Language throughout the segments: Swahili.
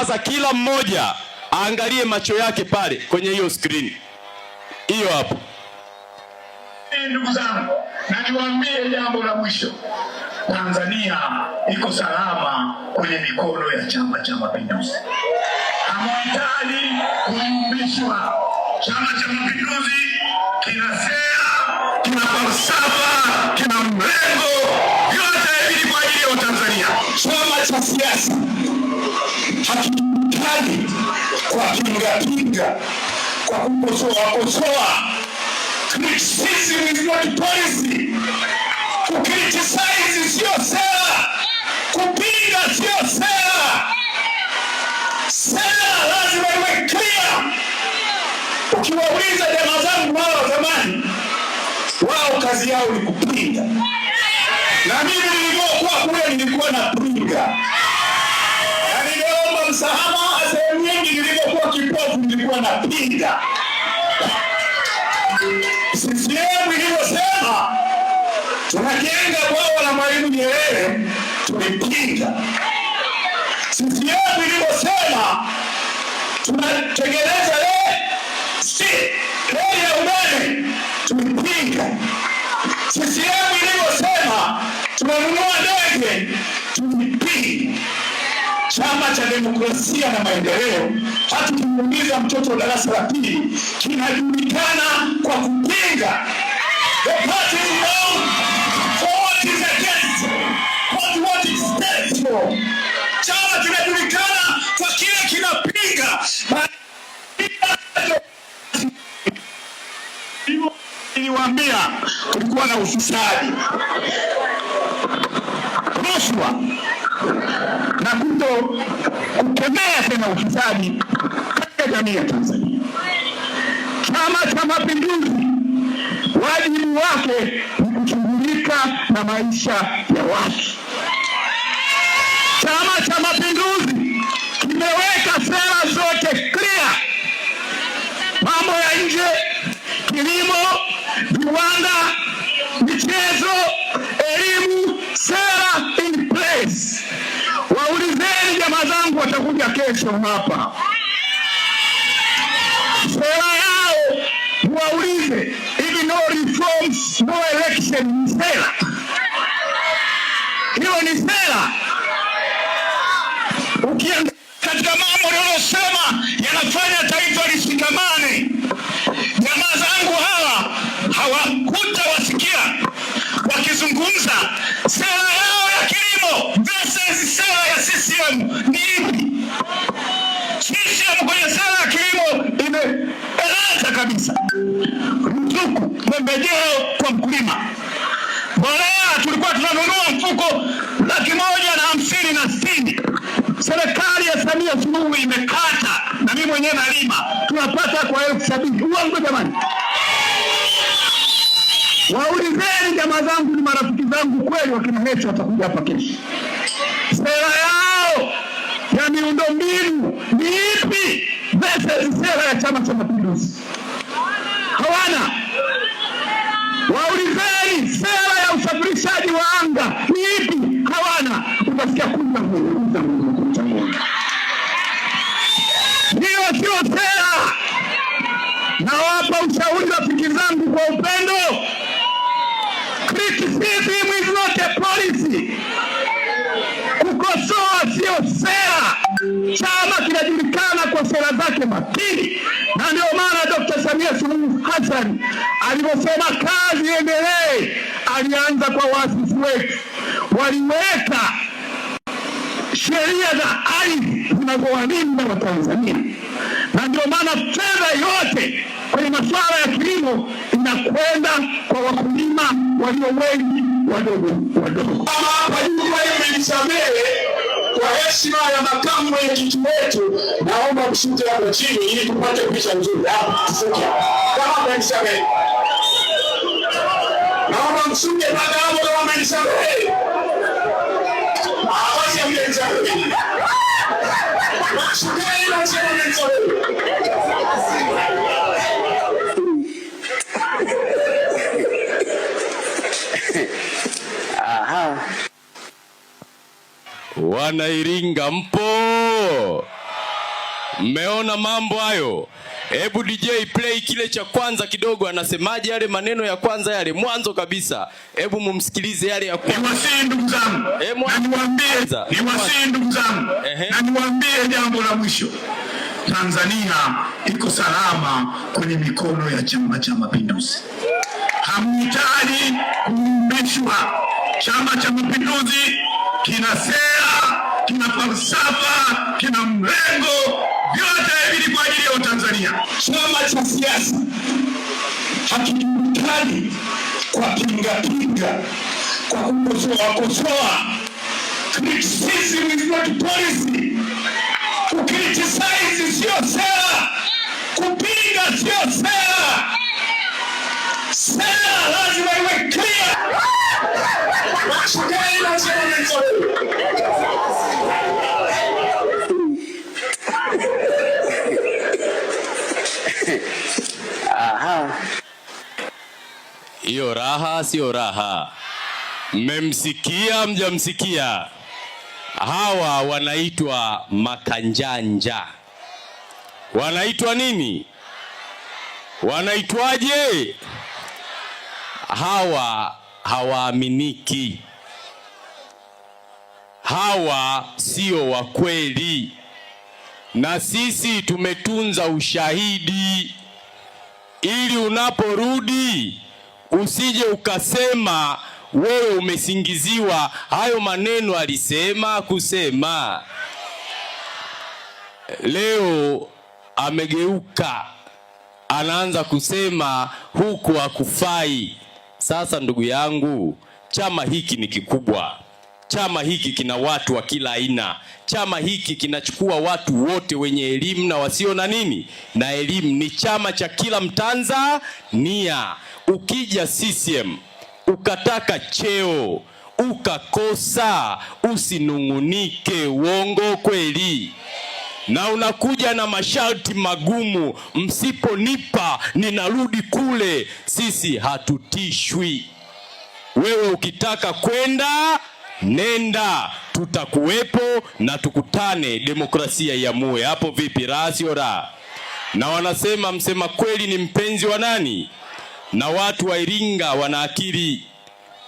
Sasa kila mmoja aangalie macho yake pale kwenye hiyo screen hiyo hapo. Ndugu zangu, na niwaambie jambo la mwisho. Tanzania iko salama kwenye mikono ya Chama cha Mapinduzi. Hamhitaji kuyumbishwa. Chama cha Mapinduzi kina sera, kina falsafa, kina mrengo, yote hivi kwa ajili ya Tanzania. Chama cha siasa hakihitaji kwa pinga, kwa kukosoa. Criticism is not policy. Kukriticize sio sera. Kupinga sio sera. Sera lazima iwe clear. Ukiwauliza jamaa zangu wao zamani, wao kazi yao ni kupinga. Na mimi nilivyokuwa kule nilikuwa napinga. Na niliomba msamaha sehemu nyingi, nilivyokuwa kipofu nilikuwa napinga. CCM ilivyosema tunajenga bwawa la Mwalimu Nyerere, tulipinga. CCM ilivyosema tunatengeneza reli ya umeme, tulipinga. CCM ilivyosema tunanunua ndege, tulipinga. Chama cha Demokrasia na Maendeleo, hata kimuuliza mtoto darasa la pili, kinajulikana kwa kupinga. The party is known for what is against, what is stands for. Chama kinajulikana kwa kile kinapinga. Niliwaambia kulikuwa na ufisadi, rushwa na kukemea tena ufisadi katika jamii ya Tanzania. Chama cha Mapinduzi wajibu wake ni kushughulika na maisha ya watu. Chama cha Mapinduzi kimeweka sera zote clear. Mambo ya nje, kilimo, viwanda, michezo, elimu, sera in place. Waulizeni jamaa zangu watakuja kesho hapa, sera yao waulize, hivi no reforms, no election ni sera? Hiyo ni sera? Ukiangalia katika mambo yanayosema yanafanya taifa lishikamane, jamaa zangu hawa hawakutawasikia wakizungumza sera yao ya kilimo versus sera ya CCM ni ipi? CCM kwenye sera ya kilimo imeeleza kabisa ruzuku, pembejeo kwa mkulima. Mbolea tulikuwa tunanunua mfuko 150,060. Serikali ya Samia Suluhu imekata, na mimi mwenyewe nalima, tunapata kwa 70,000. Uongo jamani? Waulizeni jamaa zangu, ni marafiki zangu kweli, wakina Heche watakuja hapa kesho. Sera yao ya miundombinu ni ipi versus sera ya Chama cha Mapinduzi? Hawana. Waulizeni sera ya usafirishaji wa anga ni ipi? Hawana. Utasikia kuja hiyo sio sera. Nawapa ushauri rafiki zangu kwa upendo. Criticism is not a policy. Kukosoa sio sera. Chama kinajulikana kwa sera zake makini, na ndio maana Dr. Samia Suluhu Hassan aliposema kazi iendelee, alianza kwa waasisi wetu. Waliweka sheria za ardhi zinazowalinda Watanzania, na ndio maana fedha yote kwenye masuala ya kilimo inakwenda kwa wakulima walio wengi wadogo. Kama mmenisamehe, kwa heshima ya makamu mwenyekiti wetu, naomba mshute hapo chini ili tupate picha nzuri. Kama mmenisamehe, naomba mshute baada hapo. Kama mmenisamehe, basi mmenisamehe. Wana Iringa mpo? Mmeona mambo hayo? Hebu DJ play kile cha kwanza kidogo, anasemaje yale maneno ya kwanza yale mwanzo kabisa. Hebu mumsikilize yale ya kwanza. Niwasihi ndugu zangu, na niwaambie jambo la mwisho. Tanzania iko salama kwenye mikono ya Chama cha Mapinduzi. Hamhitaji kuumbishwa. Chama cha Mapinduzi kina sera, kina falsafa, kina mrengo, vyote hivi kwa ajili ya Tanzania. Chama cha siasa hakijulikani kwa pinga, kwa kukosoa. Criticism is not policy. Kukriticize sio sera, kupinga sio sera. Sera lazima iwe clear. Hiyo raha sio raha. Mmemsikia mjamsikia? Hawa wanaitwa makanjanja. Wanaitwa nini? Wanaitwaje? Hawa hawaaminiki. Hawa sio wa kweli. Na sisi tumetunza ushahidi ili unaporudi usije ukasema wewe umesingiziwa hayo maneno alisema kusema. Leo amegeuka, anaanza kusema huku hakufai. Sasa ndugu yangu, chama hiki ni kikubwa. Chama hiki kina watu wa kila aina. Chama hiki kinachukua watu wote wenye elimu na wasio na nini na elimu. Ni chama cha kila Mtanzania. Ukija CCM ukataka cheo ukakosa, usinungunike. Uongo kweli? Na unakuja na masharti magumu, msiponipa ninarudi kule. Sisi hatutishwi. Wewe ukitaka kwenda nenda, tutakuwepo na tukutane, demokrasia iamue. Hapo vipi? Rasio ra. Na wanasema msema kweli ni mpenzi wa nani? Na watu wa Iringa wana akili.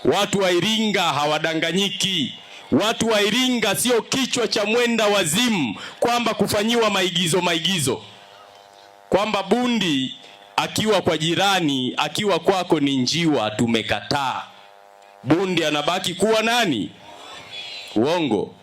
Watu wa Iringa hawadanganyiki. Watu wa Iringa sio kichwa cha mwenda wazimu kwamba kufanyiwa maigizo. Kwamba bundi akiwa kwa jirani, akiwa kwako ni njiwa. Tumekataa. Bundi anabaki kuwa nani? Uongo.